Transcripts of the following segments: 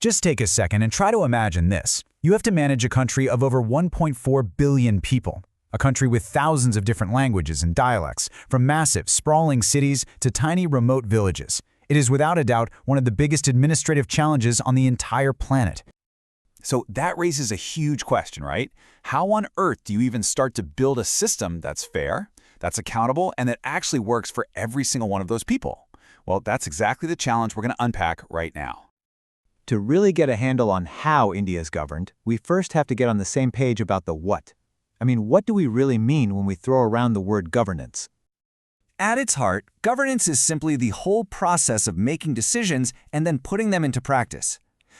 Just take a second and try to imagine this. You have to manage a country of over 1.4 billion people, a country with thousands of different languages and dialects, from massive, sprawling cities to tiny, remote villages. It is without a doubt one of the biggest administrative challenges on the entire planet. So that raises a huge question, right? How on earth do you even start to build a system that's fair, that's accountable, and that actually works for every single one of those people? Well, that's exactly the challenge we're going to unpack right now. To really get a handle on how India is governed, we first have to get on the same page about the what. I mean, what do we really mean when we throw around the word governance? At its heart, governance is simply the whole process of making decisions and then putting them into practice.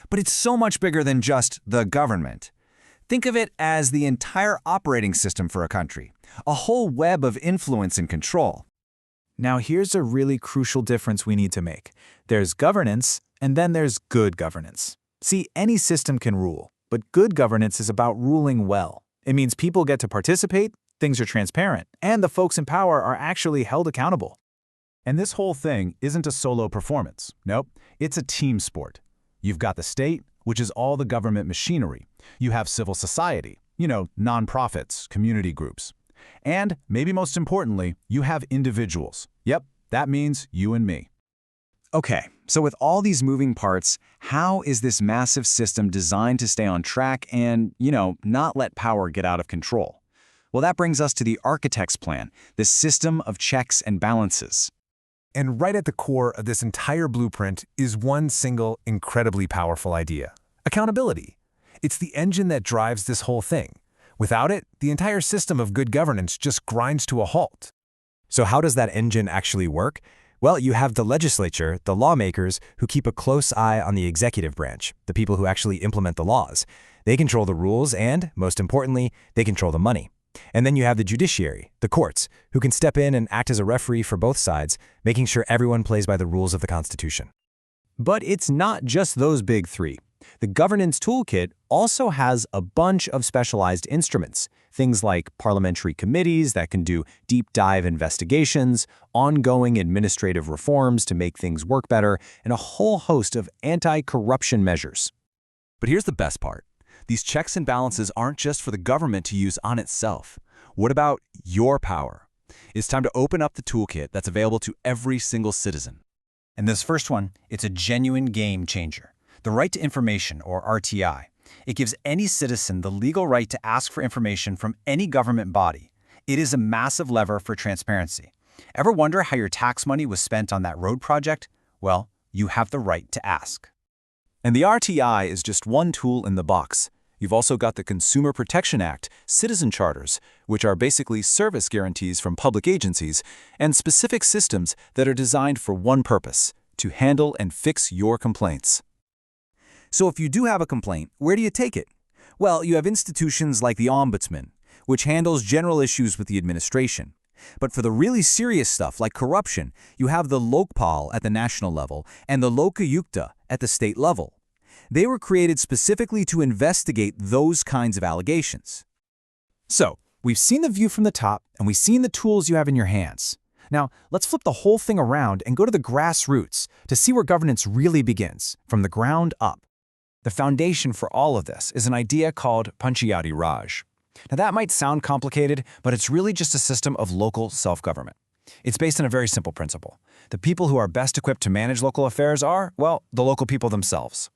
But it's so much bigger than just the government. Think of it as the entire operating system for a country, a whole web of influence and control. Now here's a really crucial difference we need to make. There's governance, and then there's good governance. See, any system can rule, but good governance is about ruling well. It means people get to participate, things are transparent, and the folks in power are actually held accountable. And this whole thing isn't a solo performance. Nope, it's a team sport. You've got the state, which is all the government machinery. You have civil society, nonprofits, community groups. And, maybe most importantly, you have individuals. Yep, that means you and me. Okay, so with all these moving parts, how is this massive system designed to stay on track and, not let power get out of control? Well, that brings us to the architect's plan, the system of checks and balances. And right at the core of this entire blueprint is one single, incredibly powerful idea: accountability. It's the engine that drives this whole thing. Without it, the entire system of good governance just grinds to a halt. So how does that engine actually work? Well, you have the legislature, the lawmakers, who keep a close eye on the executive branch, the people who actually implement the laws. They control the rules and, most importantly, they control the money. And then you have the judiciary, the courts, who can step in and act as a referee for both sides, making sure everyone plays by the rules of the Constitution. But it's not just those big three. The governance toolkit also has a bunch of specialized instruments, things like parliamentary committees that can do deep dive investigations, ongoing administrative reforms to make things work better, and a whole host of anti-corruption measures. But here's the best part. These checks and balances aren't just for the government to use on itself. What about your power? It's time to open up the toolkit that's available to every single citizen. And this first one, it's a genuine game changer. The right to information, or RTI. It gives any citizen the legal right to ask for information from any government body. It is a massive lever for transparency. Ever wonder how your tax money was spent on that road project? Well, you have the right to ask. And the RTI is just one tool in the box. You've also got the Consumer Protection Act, citizen charters, which are basically service guarantees from public agencies, and specific systems that are designed for one purpose: to handle and fix your complaints. So if you do have a complaint, where do you take it? Well, you have institutions like the Ombudsman, which handles general issues with the administration. But for the really serious stuff like corruption, you have the Lokpal at the national level and the Lokayukta at the state level. They were created specifically to investigate those kinds of allegations. So, we've seen the view from the top, and we've seen the tools you have in your hands. Now, let's flip the whole thing around and go to the grassroots to see where governance really begins, from the ground up. The foundation for all of this is an idea called Panchayati Raj. Now that might sound complicated, but it's really just a system of local self-government. It's based on a very simple principle. The people who are best equipped to manage local affairs are, well, the local people themselves.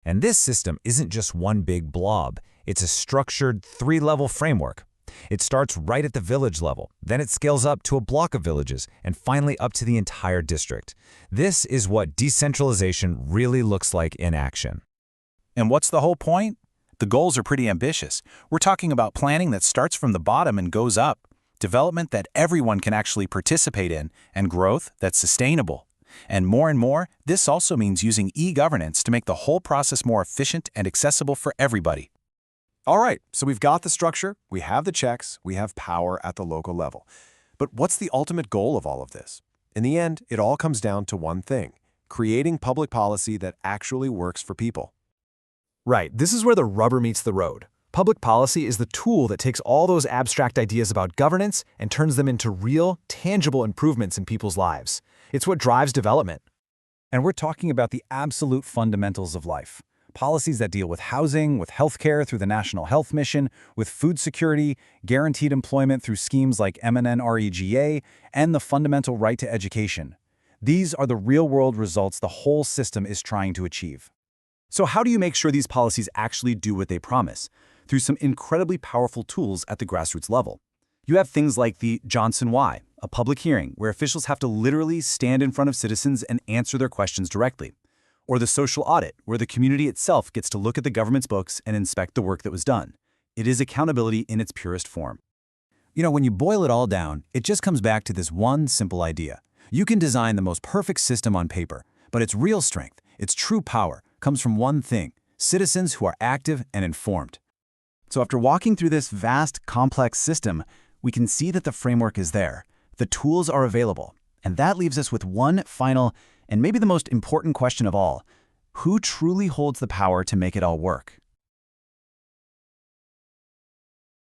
And this system isn't just one big blob. It's a structured three-level framework. It starts right at the village level, then it scales up to a block of villages, and finally up to the entire district. This is what decentralization really looks like in action. And what's the whole point? The goals are pretty ambitious. We're talking about planning that starts from the bottom and goes up, development that everyone can actually participate in, and growth that's sustainable. And more, this also means using e-governance to make the whole process more efficient and accessible for everybody. All right, so we've got the structure, we have the checks, we have power at the local level. But what's the ultimate goal of all of this? In the end, it all comes down to one thing: creating public policy that actually works for people. Right, this is where the rubber meets the road. Public policy is the tool that takes all those abstract ideas about governance and turns them into real, tangible improvements in people's lives. It's what drives development. And we're talking about the absolute fundamentals of life. policies that deal with housing, with healthcare through the National Health Mission, with food security, guaranteed employment through schemes like MNNREGA, and the fundamental right to education. These are the real-world results the whole system is trying to achieve. So how do you make sure these policies actually do what they promise? Through some incredibly powerful tools at the grassroots level. You have things like the Johnson Why, a public hearing where officials have to literally stand in front of citizens and answer their questions directly. Or the social audit, where the community itself gets to look at the government's books and inspect the work that was done. It is accountability in its purest form. You know, when you boil it all down, it just comes back to this one simple idea. You can design the most perfect system on paper, but its real strength, its true power, comes from one thing: citizens who are active and informed. So after walking through this vast, complex system, we can see that the framework is there. The tools are available. And that leaves us with one final, and maybe the most important question of all: who truly holds the power to make it all work?